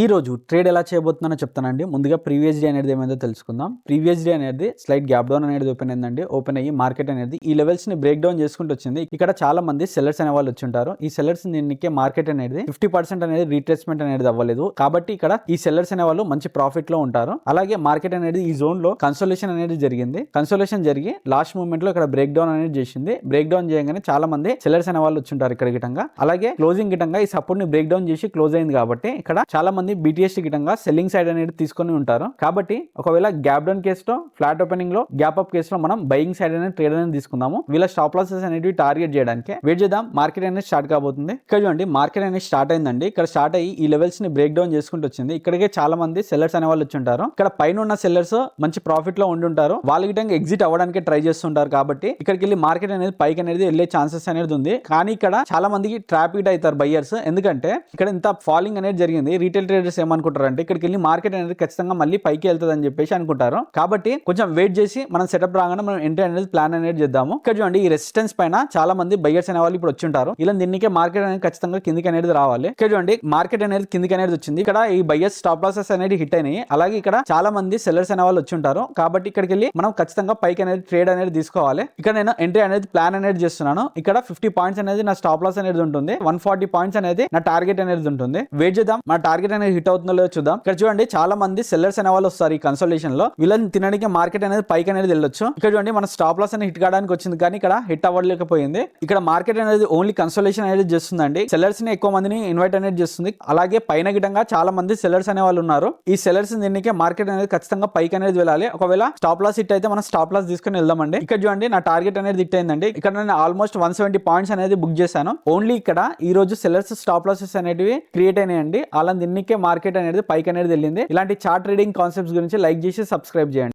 ఈ రోజు ట్రేడ్ ఎలా చేయబోతున్నానో చెప్తానండి. ముందుగా ప్రీవియస్ డే అనేది ఏమైందో తెలుసుకుందాం. ప్రీవియస్ డే అనేది స్లైట్ గ్యాప్ డౌన్ అనేది ఓపెన్ అయిందండి. ఓపెన్ అయ్యి మార్కెట్ అనేది ఈ లెవెల్స్ ని బ్రేక్ డౌన్ చేసుకుంటూ వచ్చింది. ఇక్కడ చాలా మంది సెల్లర్స్ అనే వాళ్ళు వచ్చుంటారు. ఈ సెల్లర్స్ నిన్నకే మార్కెట్ అనేది 50% అనేది రీట్రేస్మెంట్ అనేది అవ్వలేదు. కాబట్టి ఇక్కడ ఈ సెల్లర్స్ అనే వాళ్ళు మంచి ప్రాఫిట్ లో ఉంటారు. అలాగే మార్కెట్ అనేది ఈ జోన్ లో కన్సోలేషన్ అనేది జరిగింది. కన్సోలేషన్ జరిగి లాస్ట్ మూమెంట్ లో ఇక్కడ బ్రేక్ డౌన్ అనేది చేసింది. బ్రేక్ డౌన్ చేయగానే చాలా మంది సెల్లర్స్ అనే వాళ్ళు వచ్చుంటారు ఇక్కడ గిటంగా. అలాగే క్లోజింగ్ గిటంగా ఈ సపోర్ట్ ని బ్రేక్ డౌన్ చేసి క్లోజ్ అయింది కాబట్టి ఇక్కడ చాలా మంది BTST గిటంగా సెల్లింగ్ సైడ్ అనేది తీసుకొని ఉంటారు. కాబట్టి ఒకవేళ గ్యాప్ డౌన్ కేసులో ఫ్లాట్ ఓపెనింగ్ లో గ్యాప్ అప్ కేసులో మనం బయింగ్ సైడ్ అనేది ట్రేడ్ అనేది తీసుకుందాము. వీళ్ళ స్టాప్ లాసెస్ అనేవి టార్గెట్ చేయడానికి వెయిట్ చేద్దాం. మార్కెట్ అనేది స్టార్ట్ కాబోతుంది. ఇక్కడ చూడండి మార్కెట్ అనేది స్టార్ట్ అయిందండి. ఇక్కడ స్టార్ట్ అయ్యి ఈ లెవెల్స్ ని బ్రేక్ డౌన్ చేసుకుంటూ వచ్చింది. ఇక్కడికే చాలా మంది సెల్లర్స్ అనే వాళ్ళు వచ్చి ఉంటారు. ఇక్కడ పైన ఉన్న సెల్లర్స్ మంచి ప్రాఫిట్ లో ఉండి ఉంటారు. వాళ్ళ గిటంగా ఎగ్జిట్ అవ్వడానికి ట్రై చేస్తుంటారు. కాబట్టి ఇక్కడికి వెళ్ళి మార్కెట్ అనేది పైకి అనేది వెళ్ళే ఛాన్సెస్ అనేది ఉంది. కానీ ఇక్కడ చాలా మందికి ట్రాప్ ఇట్ అవుతారు బయ్యర్స్. ఎందుకంటే ఇక్కడ ఇంత ఫాలింగ్ అనేది జరిగింది. రీటైల్ ట్రేడర్స్ ఏమనుకుంటారు అంటే ఇక్కడికి వెళ్ళి మార్కెట్ అనేది ఖచ్చితంగా మళ్ళీ పైకి వెళ్తుంది అని చెప్పేసి అనుకుంటారు. కాబట్టి కొంచెం వెయిట్ చేసి మనం సెటప్ రాగానే మనం ఎంట్రీ అనేది ప్లాన్ అనేది చేద్దాము. ఇక్కడ చూడండి ఈ రెసిస్టెన్స్ పైన చాలా మంది బయ్యర్స్ అనే వాళ్ళు ఇప్పుడు వచ్చి ఉంటారు. ఇలా దీనికే మార్కెట్ అనేది ఖచ్చితంగా కిందికి అనేది రావాలి. ఇక్కడ చూడండి మార్కెట్ అనేది కిందికి అనేది వచ్చింది. ఇక్కడ ఈ బయ్యర్స్ స్టాప్ లాసెస్ అనేది హిట్ అయినాయి. అలాగే ఇక్కడ చాలా మంది సెల్లర్స్ అనే వాళ్ళు వచ్చి ఉంటారు. కాబట్టి ఇక్కడికి వెళ్ళి మనం ఖచ్చితంగా పైకి అనేది ట్రేడ్ అనేది తీసుకోవాలి. ఇక్కడ నేను ఎంట్రీ అనేది ప్లాన్ అనేది చేస్తున్నాను. ఇక్కడ 50 పాయింట్స్ అనేది నా స్టాప్ లాస్ అనేది ఉంటుంది. 140 పాయింట్స్ అనేది నా టార్గెట్ అనేది ఉంటుంది. వెయిట్ చేద్దాం మన టార్గెట్ అనేది హిట్ అవుతుందో లేదో చూద్దాం. ఇక్కడ చూడండి చాలా మంది సెల్లర్స్ అనే వాళ్ళు వస్తారు ఈ కన్సల్టేషన్ లో. వీళ్ళని తినడానికి మార్కెట్ అనేది పైకి అనేది వెళ్ళొచ్చు. ఇక్కడ చూడండి మన స్టాప్ లాస్ అనేది హిట్ కావడానికి వచ్చింది కానీ ఇక్కడ హిట్ అవ్వలేకపోయింది. ఇక్కడ మార్కెట్ అనేది ఓన్లీ కన్సల్టేషన్ అనేది చేస్తుందండి. సెల్లర్స్ ని ఎక్కువ మందిని ఇన్వైట్ అనేది చేస్తుంది. అలాగే పైన గిటంగా చాలా మంది సెల్లర్స్ అనే వాళ్ళు ఉన్నారు. ఈ సెల్లర్స్ దీనికి మార్కెట్ అనేది ఖచ్చితంగా పైకి అనేది వెళ్ళాలి. ఒకవేళ స్టాప్ లాస్ హిట్ అయితే మనం స్టాప్ లాస్ తీసుకుని వెళ్దామండి. ఇక్కడ చూడండి నా టార్గెట్ అనేది హిట్ అయిందండి. ఇక్కడ నేను ఆల్మోస్ట్ 170 పాయింట్స్ అనేది బుక్ చేశాను. ఓన్లీ ఇక్కడ ఈ రోజు సెల్లర్స్ స్టాప్ లాసెస్ అనేవి క్రియేట్ అయినాయండి. అలా దీనికే మార్కెట్ అనేది పైకి అనేది వెళ్ళింది. ఇలాంటి చార్ట్ ట్రేడింగ్ కాన్సెప్ట్స్ గురించి లైక్ చేసి సబ్స్క్రైబ్ చేయండి.